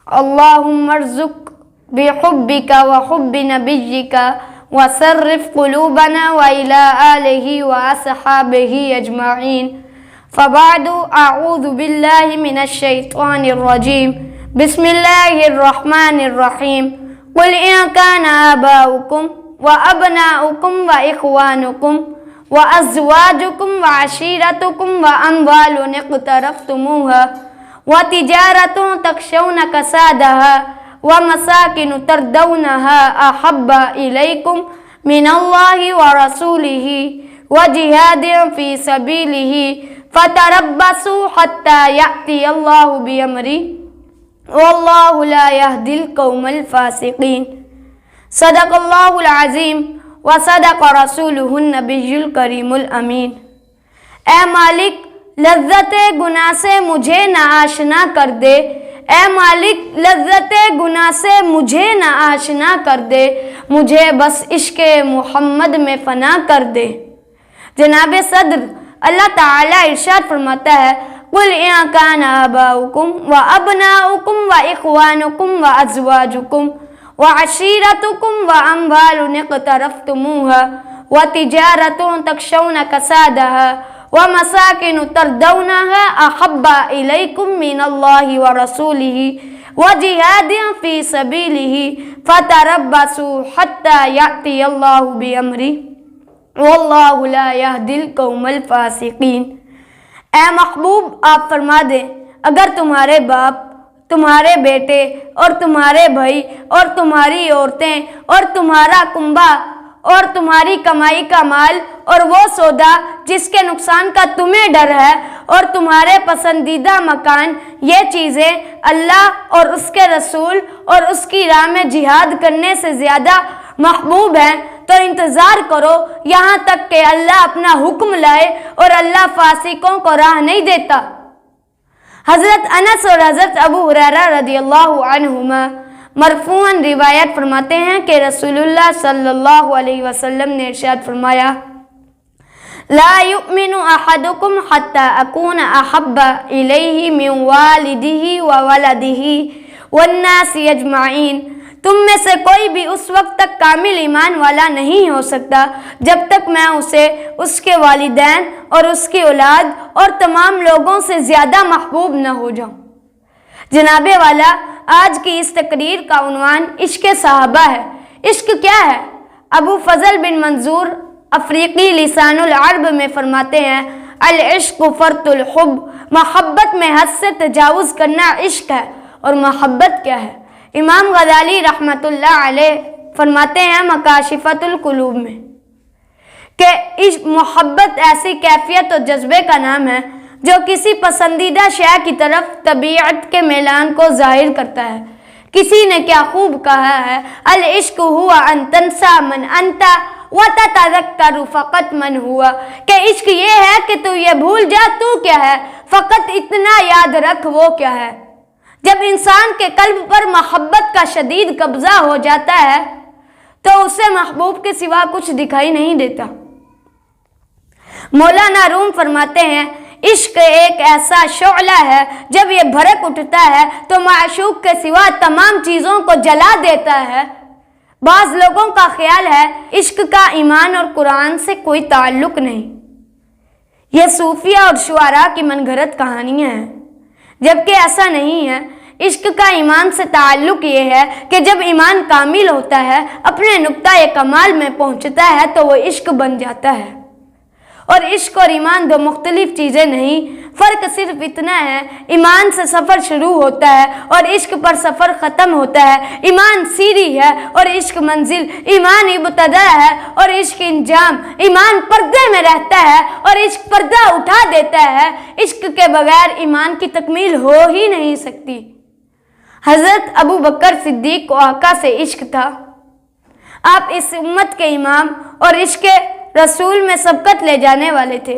اللهم ارزق بحبك وحب نبيك وصرف قلوبنا وإلى آله وأصحابه أجمعين. فبعد، أعوذ بالله من الشيطان الرجيم. بسم الله الرحمن الرحيم. قل إن كان آباؤكم وأبناؤكم وإخوانكم وأزواجكم وعشيرتكم وأموال اقترفتموها وتجارة تخشون كسادها ومساكن ترضونها أحب إليكم من الله ورسوله وجهاد في سبيله فتربصوا حتى يأتي الله بأمره والله لا يهدي القوم الفاسقين. صدق اللہ العظیم وصدق رسولہ النبی الکریم الامین. اے مالک، لذت گناہ سے مجھے نہ آشنا کر دے. اے مالک، لذت گناہ سے مجھے نہ آشنا کر دے. مجھے بس عشق محمد میں فنا کر دے. جناب صدر اللہ تعالیٰ ارشاد فرماتا ہے، قُلْ إِن كَانَ آبَاؤُكُمْ وَأَبْنَاؤُكُمْ وَإِخْوَانُكُمْ وَأَزْوَاجُكُمْ وَعَشِيرَتُكُمْ وَأَمْوَالٌ اقْتَرَفْتُمُوهَا وَتِجَارَةٌ تَخْشَوْنَ كَسَادَهَا وَمَسَاكِنُ تَرْضَوْنَهَا أَحَبَّ إِلَيْكُم مِّنَ اللَّهِ وَرَسُولِهِ وَجِهَادٍ فِي سَبِيلِهِ فَتَرَبَّصُوا حَتَّى يَأْتِيَ اللَّهُ بِأَمْرِهِ وَاللَّهُ لَا يَهْدِي الْقَوْمَ الْفَاسِقِينَ. اے محبوب، آپ فرما دیں، اگر تمہارے باپ، تمہارے بیٹے اور تمہارے بھائی اور تمہاری عورتیں اور تمہارا کنبہ اور تمہاری کمائی کا مال اور وہ سودا جس کے نقصان کا تمہیں ڈر ہے اور تمہارے پسندیدہ مکان، یہ چیزیں اللہ اور اس کے رسول اور اس کی راہ میں جہاد کرنے سے زیادہ محبوب ہیں، تو انتظار کرو یہاں تک کہ اللہ اپنا حکم لائے، اور اللہ فاسقوں کو راہ نہیں دیتا. حضرت انس اور حضرت ابو ہریرہ رضی اللہ عنہما مرفوعاً روایت فرماتے ہیں کہ رسول اللہ صلی اللہ علیہ وسلم نے ارشاد فرمایا، لا یؤمن احدکم حتی اکون احب الیہ من والدہ وولدہ والناس اجمعین. تم میں سے کوئی بھی اس وقت تک کامل ایمان والا نہیں ہو سکتا جب تک میں اسے اس کے والدین اور اس کی اولاد اور تمام لوگوں سے زیادہ محبوب نہ ہو جاؤں. جناب والا، آج کی اس تقریر کا عنوان عشق صحابہ ہے. عشق کیا ہے؟ ابو فضل بن منظور افریقی لسان العرب میں فرماتے ہیں، العشق فرط الحب. محبت میں حد سے تجاوز کرنا عشق ہے. اور محبت کیا ہے؟ امام غزالی رحمۃ اللہ علیہ فرماتے ہیں مکاشفۃ القلوب میں کہ محبت ایسی کیفیت و جذبے کا نام ہے جو کسی پسندیدہ شے کی طرف طبیعت کے میلان کو ظاہر کرتا ہے. کسی نے کیا خوب کہا ہے، العشق ہوا ان تنسا من انت وتتذکر فقط من ہوا، کہ عشق یہ ہے کہ تو یہ بھول جا تو کیا ہے، فقط اتنا یاد رکھ وہ کیا ہے. جب انسان کے قلب پر محبت کا شدید قبضہ ہو جاتا ہے تو اسے محبوب کے سوا کچھ دکھائی نہیں دیتا. مولانا روم فرماتے ہیں، عشق ایک ایسا شعلہ ہے جب یہ بھڑک اٹھتا ہے تو معشوق کے سوا تمام چیزوں کو جلا دیتا ہے. بعض لوگوں کا خیال ہے عشق کا ایمان اور قرآن سے کوئی تعلق نہیں. یہ صوفیہ اور شعراء کی من گھڑت کہانیاں ہیں، جبکہ ایسا نہیں ہے. عشق کا ایمان سے تعلق یہ ہے کہ جب ایمان کامل ہوتا ہے، اپنے نقطۂ کمال میں پہنچتا ہے تو وہ عشق بن جاتا ہے. اور عشق اور ایمان دو مختلف چیزیں نہیں، فرق صرف اتنا ہے، ایمان سے سفر شروع ہوتا ہے اور عشق پر سفر ختم ہوتا ہے. ایمان سیڑھی ہے اور عشق منزل. ایمان ابتدا ہے اور عشق انجام. ایمان پردے میں رہتا ہے اور عشق پردہ اٹھا دیتا ہے. عشق کے بغیر ایمان کی تکمیل ہو ہی نہیں سکتی. حضرت ابو بکر صدیق کو آقا سے عشق تھا. آپ اس امت کے امام اور عشق رسول میں سبقت لے جانے والے تھے.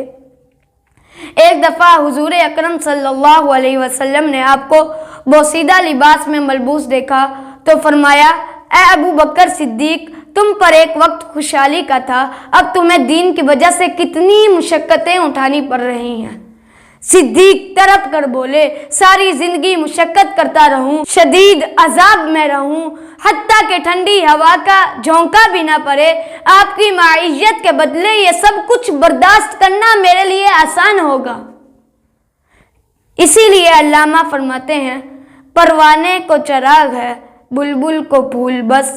ایک دفعہ حضور اکرم صلی اللہ علیہ وسلم نے آپ کو بوسیدہ لباس میں ملبوس دیکھا تو فرمایا، اے ابو بکر صدیق، تم پر ایک وقت خوشحالی کا تھا، اب تمہیں دین کی وجہ سے کتنی مشقتیں اٹھانی پڑ رہی ہیں. صدیق تڑپ کر بولے ساری زندگی مشقت کرتا رہوں، شدید عذاب میں رہوں، حتیٰ کہ ٹھنڈی ہوا کا جھونکا بھی نہ پڑے، آپ کی معیت کے بدلے یہ سب کچھ برداشت کرنا میرے لیے آسان ہوگا۔ اسی لیے علامہ فرماتے ہیں پروانے کو چراغ ہے بلبل کو پھول بس،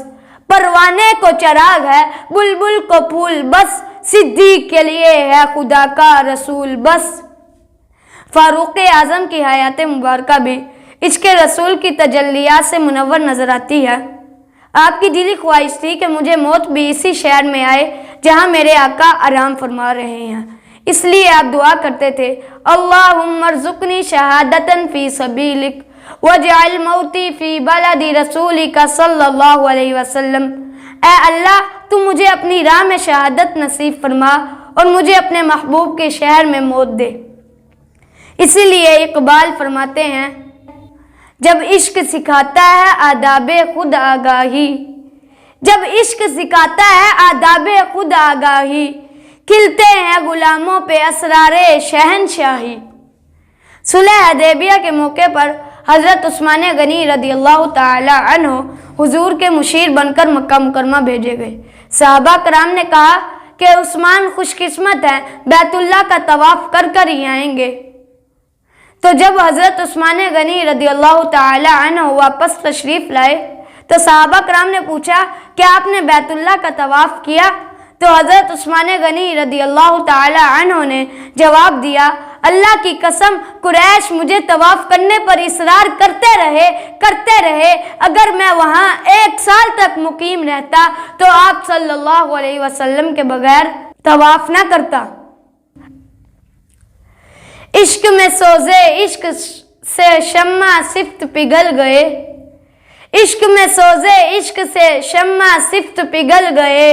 پروانے کو چراغ ہے بلبل کو پھول بس، صدیق کے لیے ہے خدا کا رسول بس۔ فاروق اعظم کی حیات مبارکہ بھی عشق رسول کی تجلیات سے منور نظر آتی ہے۔ آپ کی دلی خواہش تھی کہ مجھے موت بھی اسی شہر میں آئے جہاں میرے آقا آرام فرما رہے ہیں، اس لیے آپ دعا کرتے تھے اللہم ارزقنی شہادتاً فی سبیلک واجعل موتی فی بلد رسولک صلی اللہ علیہ وسلم۔ اے اللہ تو مجھے اپنی راہ میں شہادت نصیب فرما اور مجھے اپنے محبوب کے شہر میں موت دے۔ اسی لیے اقبال فرماتے ہیں جب عشق سکھاتا ہے آداب خود آگاہی، جب عشق سکھاتا ہے آداب خود آگاہی، کھلتے ہیں غلاموں پہ اسرار شہنشاہی۔ صلح حدیبیہ کے موقع پر حضرت عثمان غنی رضی اللہ تعالی عنہ حضور کے مشیر بن کر مکہ مکرمہ بھیجے گئے۔ صحابہ کرام نے کہا کہ عثمان خوش قسمت ہیں، بیت اللہ کا طواف کر کر ہی آئیں گے۔ تو جب حضرت عثمان غنی رضی اللہ تعالی عنہ واپس تشریف لائے تو صحابہ کرام نے پوچھا کہ آپ نے بیت اللہ کا طواف کیا؟ تو حضرت عثمان غنی رضی اللہ تعالی عنہ نے جواب دیا اللہ کی قسم قریش مجھے طواف کرنے پر اصرار کرتے رہے، اگر میں وہاں 1 سال تک مقیم رہتا تو آپ صلی اللہ علیہ وسلم کے بغیر طواف نہ کرتا۔ عشق میں سوزے عشق سے شمع صفت پگھل گئے، عشق میں سوزے عشق سے شمع صفت پگھل گئے،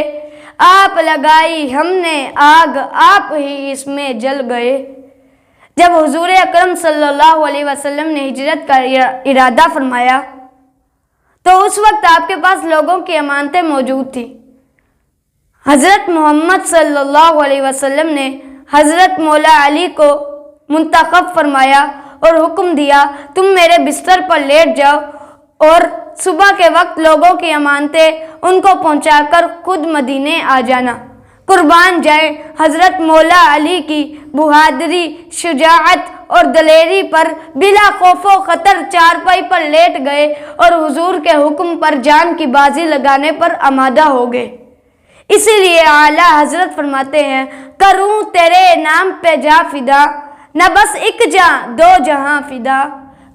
آپ لگائی ہم نے آگ آپ ہی اس میں جل گئے۔ جب حضور اکرم صلی اللہ علیہ وسلم نے ہجرت کا ارادہ فرمایا تو اس وقت آپ کے پاس لوگوں کی امانتیں موجود تھیں۔ حضرت محمد صلی اللہ علیہ وسلم نے حضرت مولا علی کو منتخب فرمایا اور حکم دیا تم میرے بستر پر لیٹ جاؤ اور صبح کے وقت لوگوں کی امانتیں ان کو پہنچا کر خود مدینے آ جانا۔ قربان جائیں حضرت مولا علی کی بہادری، شجاعت اور دلیری پر بلا خوف و خطر چارپائی پر لیٹ گئے اور حضور کے حکم پر جان کی بازی لگانے پر آمادہ ہو گئے۔ اسی لیے اعلیٰ حضرت فرماتے ہیں کروں تیرے نام پہ جا فدا، نہ بس 1 جہاں 2 جہاں فدا،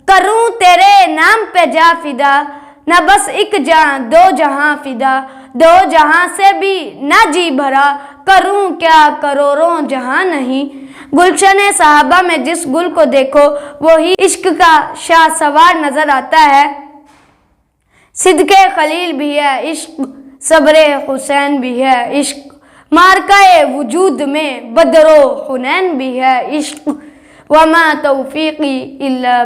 کروں تیرے نام پہ جا فدا، نہ بس 1 جہاں 2 جہاں فدا، 2 جہاں سے بھی نہ جی بھرا، کروں کیا کروڑوں جہاں نہیں۔ گلشن صحابہ میں جس گل کو دیکھو وہی عشق کا شاہ سوار نظر آتا ہے۔ صدق خلیل بھی ہے عشق، صبر حسین بھی ہے عشق، مارکہ وجود میں بدر و حنین بھی ہے عشق، وما توفیقی الا